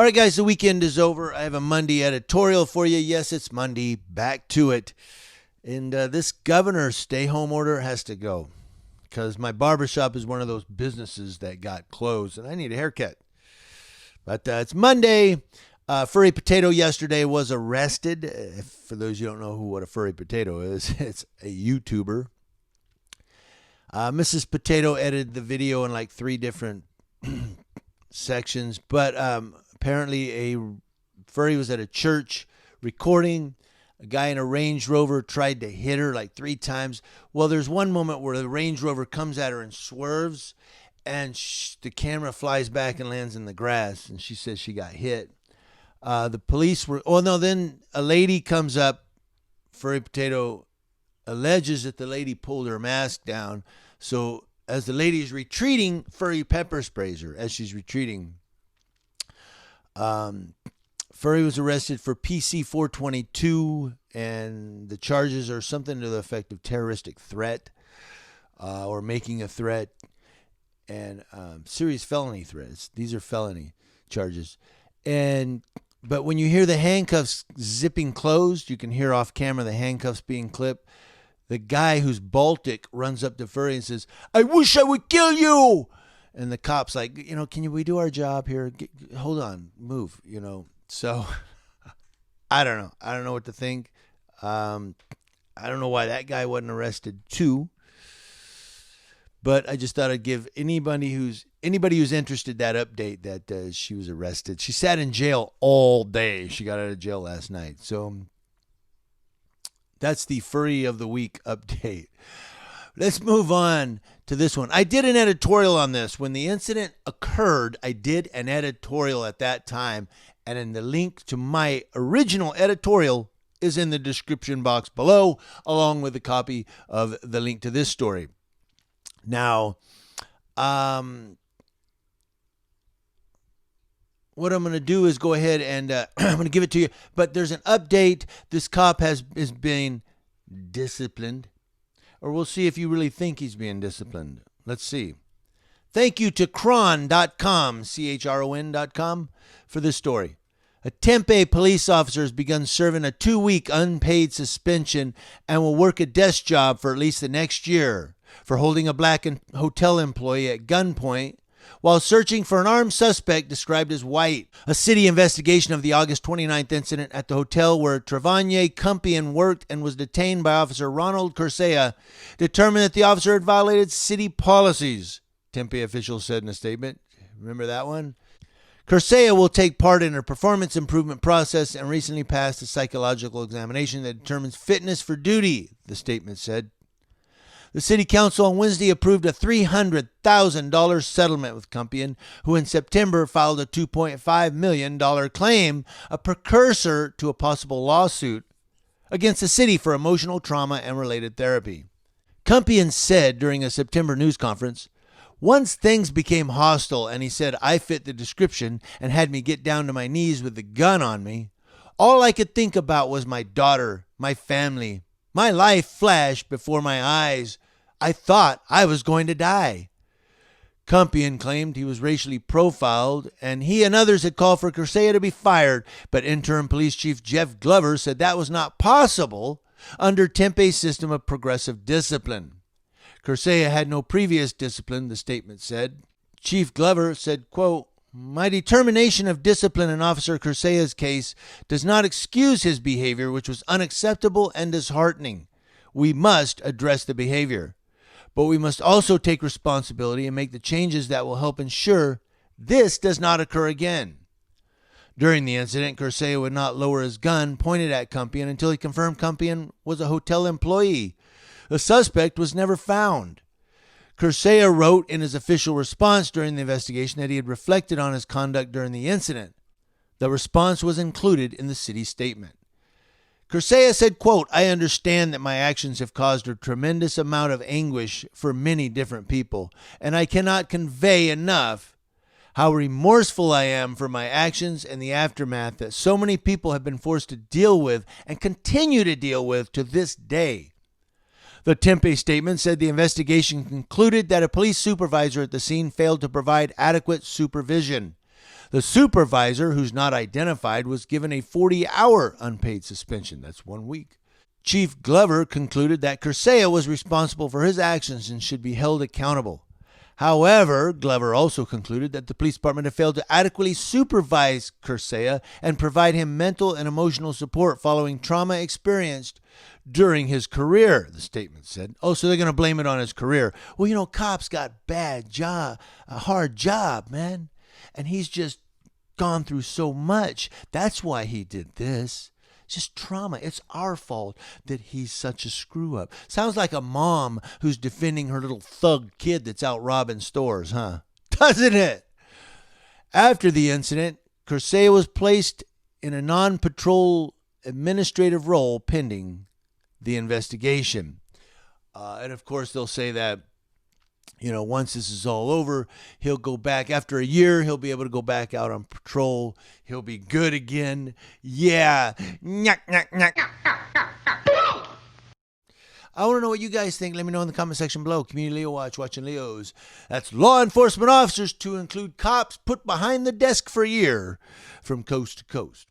All right, guys, the weekend is over. I have a Monday editorial for you. Yes, it's Monday. Back to it. And this governor's stay-home order has to go because my barbershop is one of those businesses that got closed, and I need a haircut. But it's Monday. Furry Potato yesterday was arrested. For those you don't know what a furry potato is, it's a YouTuber. Mrs. Potato edited the video in like 3 different sections, but apparently a furry was at a church recording. A guy in a Range Rover tried to hit her like 3 times. Well, there's one moment where the Range Rover comes at her and swerves, and the camera flies back and lands in the grass, and she says she got hit. The police were, then a lady comes up. Furry Potato alleges that the lady pulled her mask down. So as the lady is retreating, Furry pepper sprays her as she's retreating. Furry was arrested for PC 422, and the charges are something to the effect of terroristic threat or making a threat and serious felony threats. These are felony charges. But when you hear the handcuffs zipping closed, you can hear off camera the handcuffs being clipped. The guy who's Baltic runs up to Furry and says, "I wish I would kill you." And the cop's like, can we do our job here? Hold on, move, So I don't know. I don't know what to think. I don't know why that guy wasn't arrested too. But I just thought I'd give anybody who's interested that update that she was arrested. She sat in jail all day. She got out of jail last night. So that's the Furry of the Week update. Let's move on to this one. I did an editorial on this. When the incident occurred, I did an editorial at that time. And in the link to my original editorial is in the description box below, along with a copy of the link to this story. Now, what I'm going to do is go ahead and I'm going to give it to you. But there's an update. This cop is being disciplined. Or we'll see if you really think he's being disciplined. Let's see. Thank you to chron.com, chron.com, for this story. A Tempe police officer has begun serving a 2-week unpaid suspension and will work a desk job for at least the next year for holding a black hotel employee at gunpoint while searching for an armed suspect described as white. A city investigation of the August 29th incident at the hotel where Travagne Campion worked and was detained by Officer Ronald Cursea determined that the officer had violated city policies, Tempe officials said in a statement. Remember that one? Cursea will take part in a performance improvement process and recently passed a psychological examination that determines fitness for duty, the statement said. The city council on Wednesday approved a $300,000 settlement with Campion, who in September filed a $2.5 million claim, a precursor to a possible lawsuit against the city for emotional trauma and related therapy. Campion said during a September news conference, "Once things became hostile and he said I fit the description and had me get down to my knees with the gun on me, all I could think about was my daughter, my family. My life flashed before my eyes. I thought I was going to die." Campion claimed he was racially profiled, and he and others had called for Cursea to be fired, but interim police chief Jeff Glover said that was not possible under Tempe's system of progressive discipline. Cursea had no previous discipline, the statement said. Chief Glover said, quote, "My determination of discipline in Officer Cursea's case does not excuse his behavior, which was unacceptable and disheartening. We must address the behavior, but we must also take responsibility and make the changes that will help ensure this does not occur again." During the incident, Cursea would not lower his gun pointed at Campion until he confirmed Campion was a hotel employee. The suspect was never found. Cursea wrote in his official response during the investigation that he had reflected on his conduct during the incident. The response was included in the city statement. Cursea said, quote, "I understand that my actions have caused a tremendous amount of anguish for many different people, and I cannot convey enough how remorseful I am for my actions and the aftermath that so many people have been forced to deal with and continue to deal with to this day." The Tempe statement said the investigation concluded that a police supervisor at the scene failed to provide adequate supervision. The supervisor, who's not identified, was given a 40-hour unpaid suspension. That's 1 week. Chief Glover concluded that Curcea was responsible for his actions and should be held accountable. However, Glover also concluded that the police department had failed to adequately supervise Curcea and provide him mental and emotional support following trauma experienced during his career, the statement said. Oh, so they're going to blame it on his career. Well, cops got a hard job, man. And he's just gone through so much. That's why he did this. Just trauma. It's our fault that he's such a screw up. Sounds like a mom who's defending her little thug kid that's out robbing stores, huh? Doesn't it? After the incident, Curcea was placed in a non-patrol administrative role pending the investigation. And of course, they'll say that, once this is all over, he'll go back. After a year, he'll be able to go back out on patrol. He'll be good again. Yeah. I want to know what you guys think. Let me know in the comment section below. Community Leo Watch, watching Leos. That's law enforcement officers, to include cops, put behind the desk for a year from coast to coast.